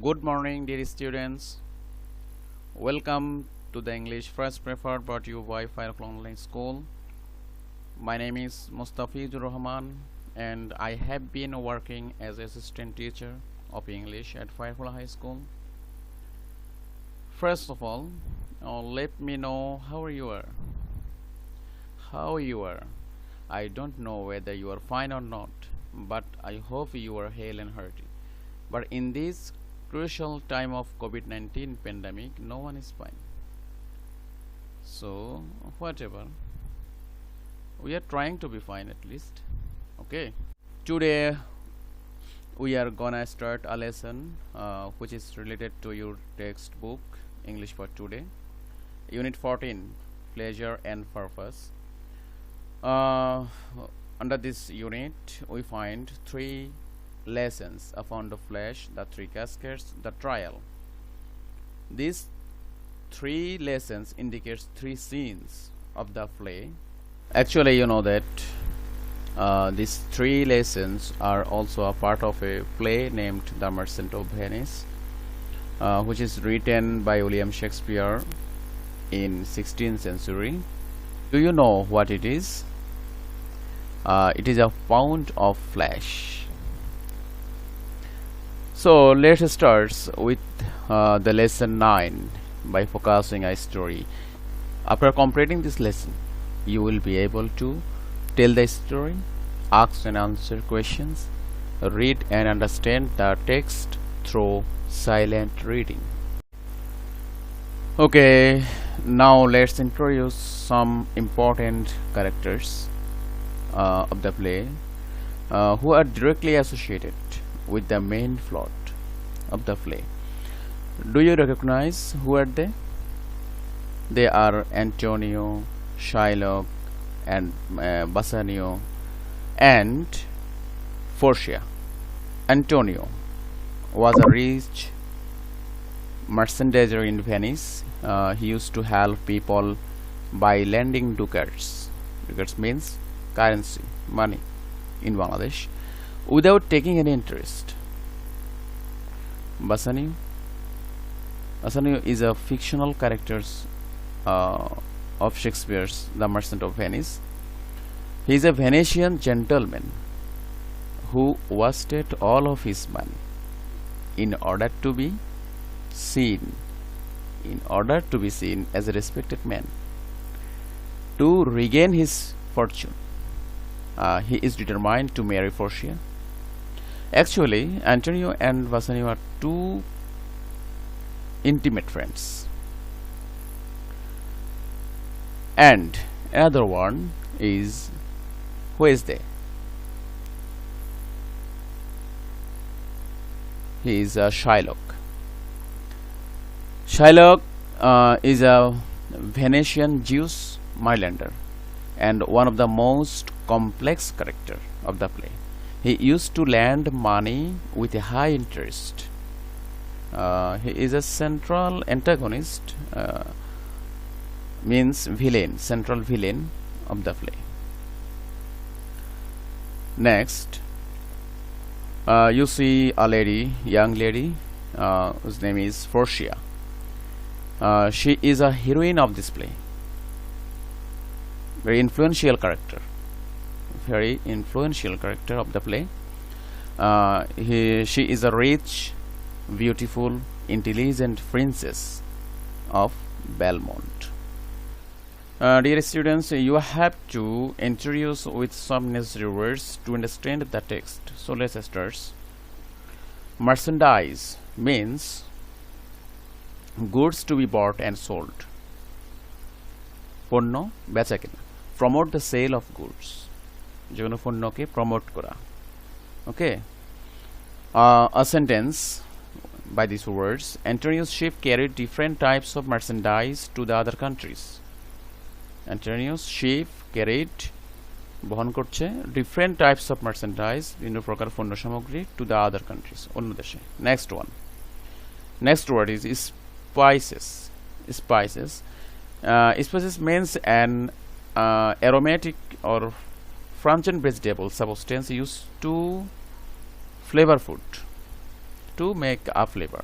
Good morning, dear students. Welcome to the English First Preferred brought to you by Firefly Online School. My name is Mustafizur Rahman and I have been working as assistant teacher of English at Firefly High School. First of all, let me know how you are. How you are. I don't know whether you are fine or not, but I hope you are hale and hearty. But in this crucial time of COVID-19 pandemic, no one is fine. So whatever, we are trying to be fine at least. Okay, today we are gonna start a lesson which is related to your textbook English for Today, Unit 14, Pleasure and Purpose. Under this unit we find three lessons: A Pound of Flesh, The Three Cascades, The Trial. These three lessons indicates three scenes of the play. Actually, you know that these three lessons are also a part of a play named The Merchant of Venice, which is written by William Shakespeare in 16th century. Do you know what it is? It is a pound of flesh. So let's start with the lesson 9 by focusing a story. After completing this lesson, you will be able to tell the story, ask and answer questions, read and understand the text through silent reading. Okay, now let's introduce some important characters of the play who are directly associated with the main plot of the play. Do you recognize who are they? They are Antonio, Shylock, and Bassanio, and Portia. Antonio was a rich merchandiser in Venice. He used to help people by lending ducats. Ducats means currency, money in Bangladesh, without taking any interest. Bassanio is a fictional character of Shakespeare's The Merchant of Venice. He is a Venetian gentleman who wasted all of his money in order to be seen as a respected man. To regain his fortune, he is determined to marry Portia. Actually, Antonio and Bassanio are two intimate friends. And another one is, who is they? He is Shylock. Shylock is a Venetian Jewish Mailander and one of the most complex character of the play. He used to lend money with a high interest. He is a central antagonist, means villain, central villain of the play. Next, you see a lady, young lady, whose name is Portia. She is a heroine of this play. Very influential character of the play. She is a rich, beautiful, intelligent princess of Belmont. Dear students, you have to introduce with some necessary words to understand the text. So let's start. Merchandise means goods to be bought and sold. পণ্য বেচা কেনা. Promote the sale of goods. যেকোনো পণ্যকে promote করা. Okay. A sentence by these words: Antonio's ship carried different types of merchandise to the other countries. Antonio's ship carried বহন করছে different types of merchandise, বিভিন্ন প্রকার পণ্য সামগ্রী, to the other countries, অন্য দেশে. Next word is spices. Spices means an aromatic or pungent vegetable substance used to flavor food. to make a flavor.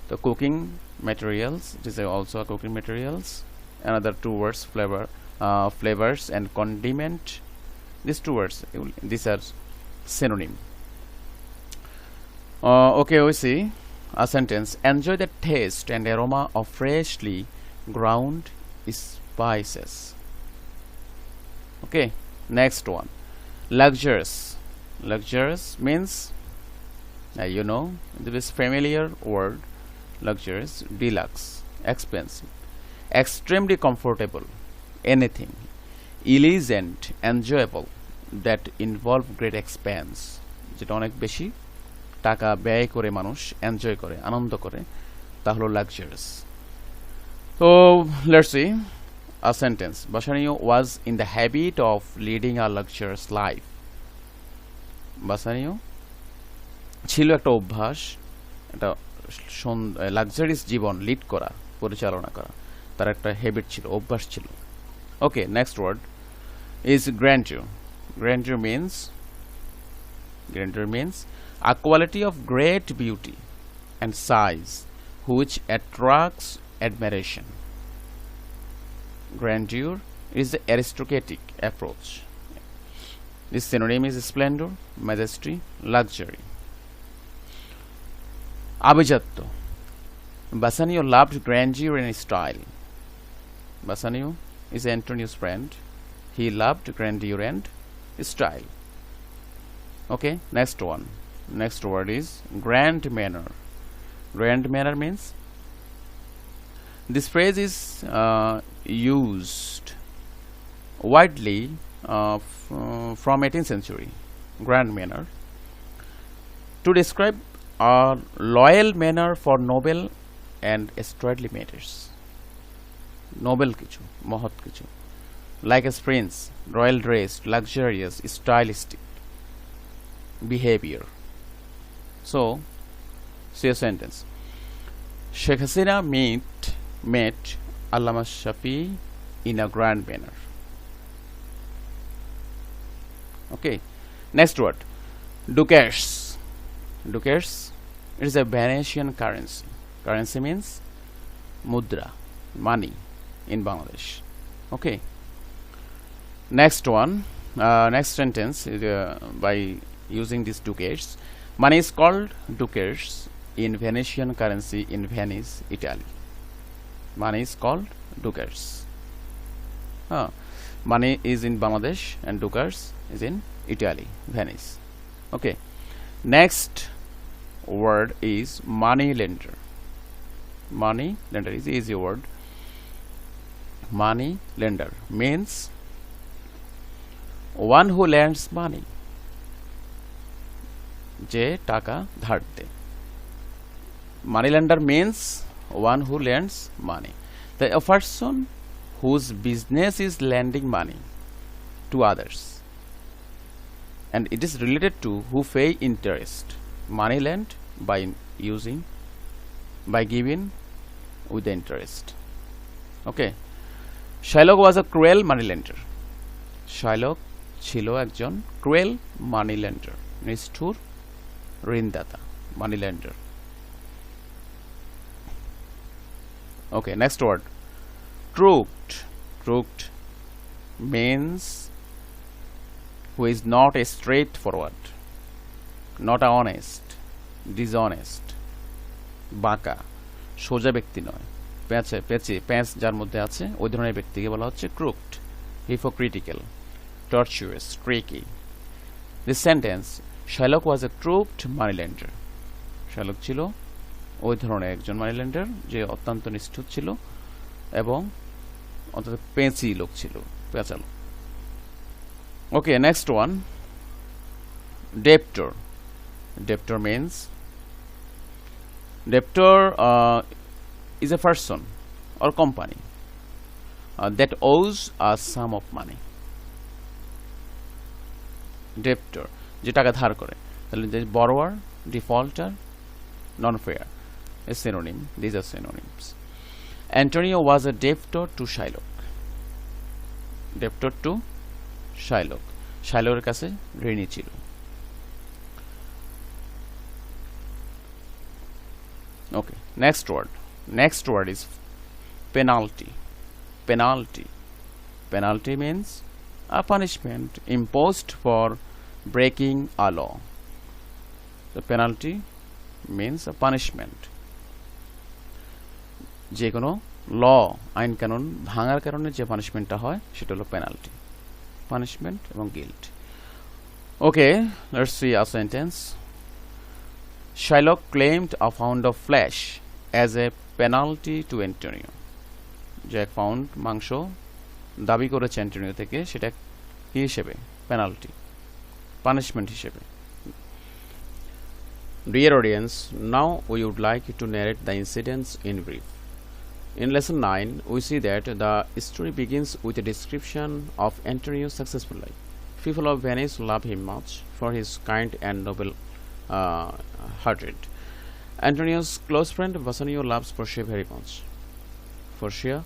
The cooking materials, it is also a cooking materials. Another two words, flavor, flavors and condiment. These two words, these are synonym. Okay, we see a sentence. Enjoy the taste and aroma of freshly ground spices. Okay, next one. Luxurious. Luxurious means, you know, this familiar word. Luxurious, deluxe, expensive, extremely comfortable, anything, elegant, enjoyable, that involve great expense, যেটা অনেক বেশি টাকা ব্যয় করে মানুষ enjoy করে, আনন্দ করে, তা হলো luxurious. So let's see a sentence. Bassanio was in the habit of leading a luxurious life. Bassanio ছিল একটা অভ্যাস, এটা লাক্সারিয়াস জীবন লিড করা, পরিচালনা করা, তার একটা হ্যাবিট ছিল, অভ্যাস ছিল। Okay, next word is grandeur. Grandeur means a quality of great beauty and size which attracts admiration. Grandeur is the aristocratic approach. This synonym is splendor, majesty, luxury. Abhijatto. Bassanio loved grandeur and style. Bassanio is Antonio's friend. He loved grandeur and style. Okay, next one. Next word is grand manner. Grand manner means, this phrase is used widely from 18th century. Grand manner to describe a loyal manner for noble and stately matters. Noble kichu, mohot kichu, like a prince, royal dressed, luxurious, stylistic behavior. So, see a sentence. Sheikh Hasina met Allama Shafi in a grand manner. Okay, next word, ducats. Ducats is a Venetian currency. Currency means mudra, money in Bangladesh. Okay, next one, next sentence is, by using these ducats, money is called ducats in Venetian currency in Venice, Italy. Money is called ducats. Money is in Bangladesh and ducats is in Italy, Venice. Okay, next word is money lender. Money lender is easy word. Money lender means one who lends money, যে টাকা ধার দেয়। Money lender means one who lends money. The person whose business is lending money to others, and it is related to who pay interest. Money lent by giving with the interest. Okay, Shylock was a cruel money lender. Shylock ছিল একজন cruel money lender, নিষ্ঠুর ঋণদাতা, money lender. Okay, next word, crooked. Crooked means who is not a straightforward, not honest, dishonest, বাঁকা, সোজা ব্যক্তি নয়, প্যাঁচ যার মধ্যে আছে ওই ধরনের ব্যক্তিকে বলা হচ্ছে crooked, hypocritical, tortuous, tricky. This sentence, Shylock was a crooked money lender. Shylock ছিল ওই ধরনের একজন মানি লেন্ডার যে অত্যন্ত নিষ্ঠুর ছিল এবং অন্তত পেঁচি লোক ছিল, পেঁচালো। Okay, next one, debtor. Debtor means, debtor is a person or company that owes a sum of money. Debtor যে টাকা ধার করে, তাহলে borrower, defaulter, non-fair is synonym. These are synonyms. Antonio was a debtor to Shylock. Debtor to Shylock. Shylock's কাছে ঋণী ছিল। Okay, next word is penalty. Penalty means a punishment imposed for breaking a law. The penalty means a punishment. যে কোনো ল আইন কানুন ভাঙার কারণে যে পানিশমেন্টটা হয় সেটা হলো পেনাল্টি, পানিশমেন্ট এবং guilt. Okay, let's see a sentence. Shylock claimed a pound of flesh as a penalty to Antonio. যে এক পাউন্ড মাংস দাবি করেছে অ্যান্টোনিও থেকে, সেটা কি হিসেবে? পেনাল্টি, পানিশমেন্ট হিসেবে। Dear audience, now we would like to narrate the incidents in brief. In lesson 9, we see that the story begins with a description of Antonio's successful life. People of Venice love him much for his kind and noble hearted. Antonio's close friend Bassanio loves Portia very much. Portia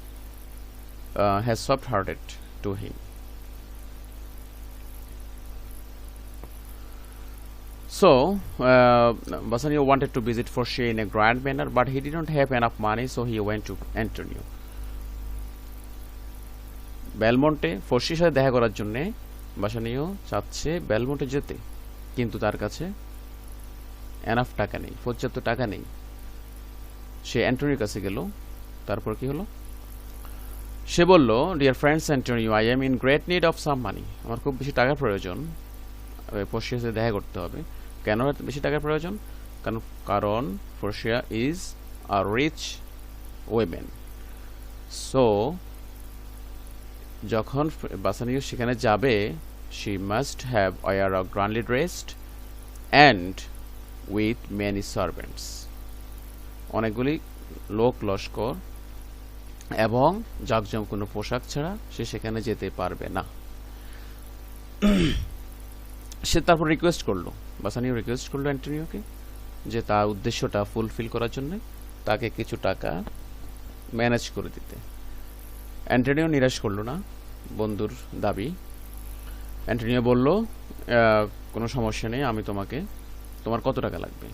has soft-hearted to him. So Bassanio wanted to visit Portia in a grand manner, but he did not have enough money, so he went to Antonio. বেলমন্টে ফর্সির সাথে দেখা করার জন্য বাসানিও চাচ্ছে বেলমন্টে যেতে, কিন্তু তার কাছে enough টাকা নেই, পর্যাপ্ত টাকা নেই। সে অ্যান্টোনিওর কাছে গেল। তারপর কি হলো? সে বলল, dear friends Antonio, I am in great need of some money. আমার খুব বেশি টাকার প্রয়োজন, পর্সিয়ার সাথে দেখা করতে হবে। কেন বেশি টাকার প্রয়োজন? কারণ Portia is a rich women. So যখন বাসানিও সেখানে যাবে, she must have wore a grandly dressed and with many servants. অনেকগুলি লোক লস্কর এবং জাঁকজমকপূর্ণ পোশাক ছাড়া সে সেখানে যেতে পারবে না। সে তারপর রিকোয়েস্ট করলো, বাসানিও রিকোয়েস্ট করলো অ্যান্টোনিওকে যে তার উদ্দেশ্যটা ফুলফিল করার জন্য তাকে কিছু টাকা ম্যানেজ করে দিতে। অ্যান্টোনিও নিরাশ করলো না বন্ধুর দাবি। অ্যান্টোনিও বলল, কোনো সমস্যা নেই, আমি তোমার কত টাকা লাগবে?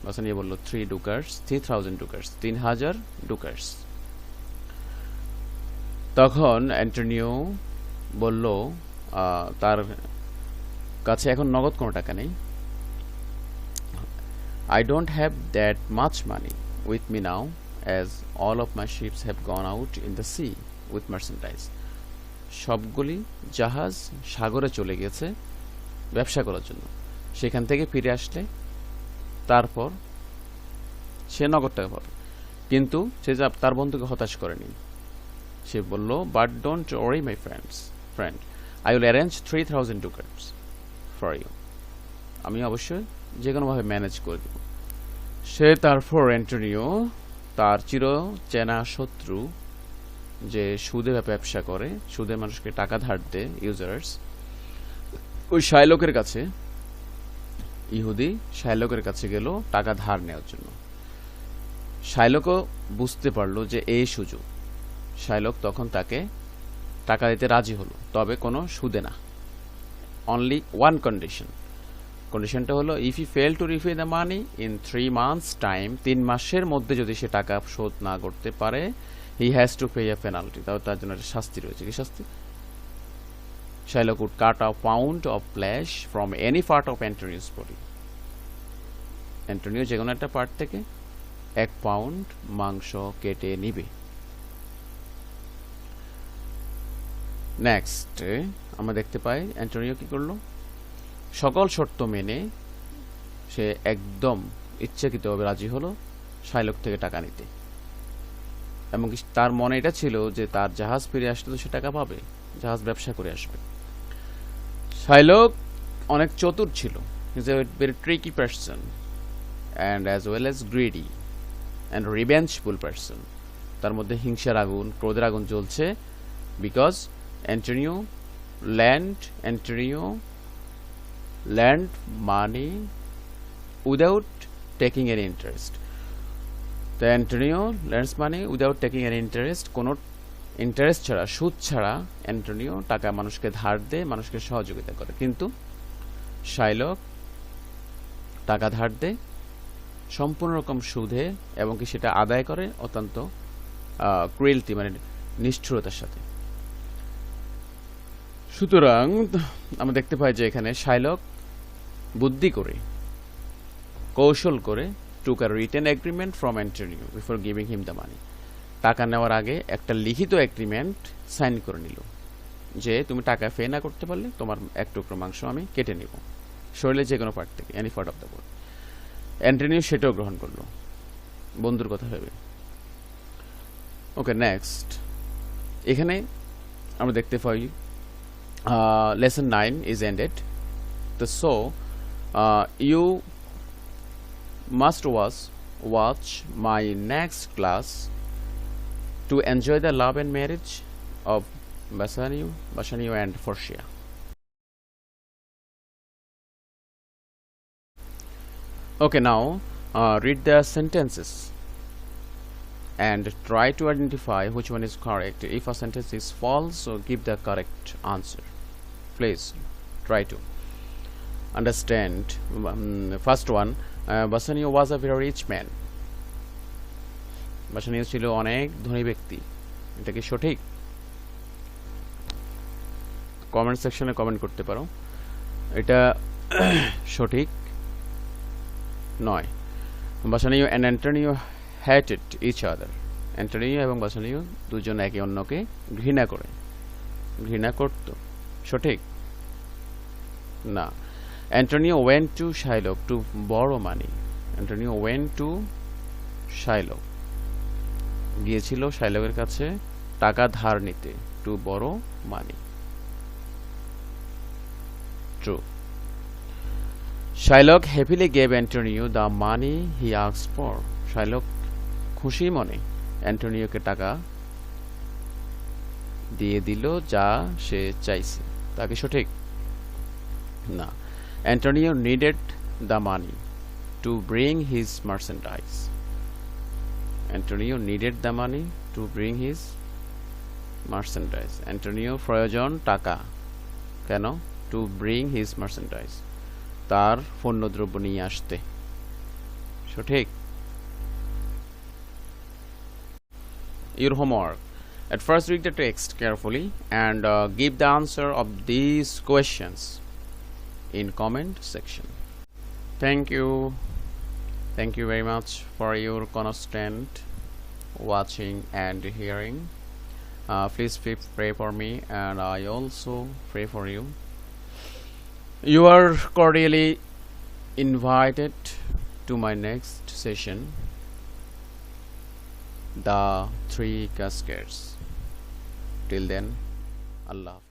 বাসানিও বলল 3,000 ডুকার্স, 3,000 ডুকার্স। তখন অ্যান্টোনিও বলল তার কাছে এখন নগদ কোনো টাকা নেই। I don't have that much money with me now, as all of my ships have gone out in the sea with merchandise. সবগুলি জাহাজ সাগরে চলে গেছে ব্যবসা করার জন্য। সেখান থেকে ফিরে আসলে তারপর সে নগদ টাকা পাবে। কিন্তু সে তার বন্ধুকে হতাশ করেনি। সে বলল, but don't worry my friend, I will arrange 3,000 ducats for you. আমি অবশ্যই যে কোনোভাবে ম্যানেজ করে দেব। সে তারপর অ্যান্টোনিও তার চির চেনা শত্রু, যে সুদে ব্যবসা করে, সুদে মানুষকে টাকা ধার দেয়, ইউজার্স, ওই শাইলকের কাছে, ইহুদি শাইলকের কাছে গেল টাকা ধার নেওয়ার জন্য। শাইলকও বুঝতে পারলো যে এই সুযোগ। শাইলক তখন তাকে টাকা দিতে রাজি হলো, তবে কোনো সুদে না। Only one condition. কন্ডিশনটা হলো, if E fail to repay the money in 3 months time, 3 মাসের মধ্যে যদি সে টাকা শোধ না করতে পারে, he has to pay A penalty. তাও তার জন্য একটা শাস্তি রয়েছে। কি শাস্তি? Shylock would cut a pound of flesh from any part of Antonio's body. Antonio যে কোনো একটা পার্ট থেকে 1 পাউন্ড মাংস কেটে নিবে। নেক্সট আমরা দেখতে পাই অ্যান্টোনিও কি করলো? সকল শর্ত মেনে সে একদম ইচ্ছাকৃতভাবে রাজি হলো শাইলক থেকে টাকা নিতে। এবং তার মনে এটা ছিল যে তার জাহাজ ফিরে আসলে তো সে টাকা পাবে, জাহাজ ব্যবসা করে আসবে। শাইলক অনেক চতুর ছিল। He is a very tricky person and as well as greedy and revengeful person. তার মধ্যে হিংসার আগুন, ক্রোধের আগুন জ্বলছে, because Antonio lent money without taking any interest. তো Antonio lends money without taking any interest, কোনো ইন্টারেস্ট ছাড়া, সুদ ছাড়া অ্যান্টোনিও টাকা মানুষকে ধার দেয়, মানুষকে সহযোগিতা করে। কিন্তু শাইলক টাকা ধার দেয় সম্পূর্ণ রকম সুদে এবং কি সেটা আদায় করে অত্যন্ত ক্রুয়েলটি মানে নিষ্ঠুরতার সাথে। সুতরাং আমরা দেখতে পাই যে এখানে শাইলক বুদ্ধি করে কৌশল করে took a written agreement from Antonio before giving him the money. টাকা নেওয়ার আগে একটা লিখিত এগ্রিমেন্ট সাইন করে নিল যে তুমি টাকা পে না করতে পারলে তোমার এক টুকরো মাংস আমি কেটে নিব, শরীরে যে কোনো পার্ট থেকে, any part of the body. Antonio সেটাও গ্রহণ করলো বন্ধুর কথা ভেবে। ওকে, নেক্সট এখানে আমরা দেখতে পাই lesson 9 is ended. So you must watch my next class to enjoy the love and marriage of Bassanio and Portia. Okay, now read the sentences and try to identify which one is correct. If a sentence is false, so give the correct answer. Please try to understand. First one, Bassanio was a very rich man. Bassanio ছিল অনেক ধনী ব্যক্তি। এটা কি সঠিক? Comment সেকশনে comment করতে পারো। এটা সঠিক নয়। Bassanio and Antonio hated each other. Antonio এবং Bassanio দুজন একে অন্যকে ঘৃণা করত। সঠিক না। Antonio went to Shylock to borrow money. Antonio went to Shylock, গিয়েছিল শাইলকের কাছে টাকা ধার নিতে, to borrow money. True. Shylock happily gave Antonio the money he asked for. Shylock খুশি মনে অ্যান্টোনিওকে টাকা দিয়ে দিল যা সে চাইছে। তা কি সঠিক না। Antonio needed the money to bring his merchandise. Antonio needed the money to bring his merchandise. Antonio প্রয়োজন টাকা কেন? to bring his merchandise, তার পণ্যদ্রব্য নিয়ে আসতে। সঠিক। Your homework. At first read the text carefully and give the answer of these questions in comment section. Thank you very much for your constant watching and hearing. Please pray for me and I also pray for you. You are cordially invited to my next session, The Three Cascades. Till then, Allah Hafiz.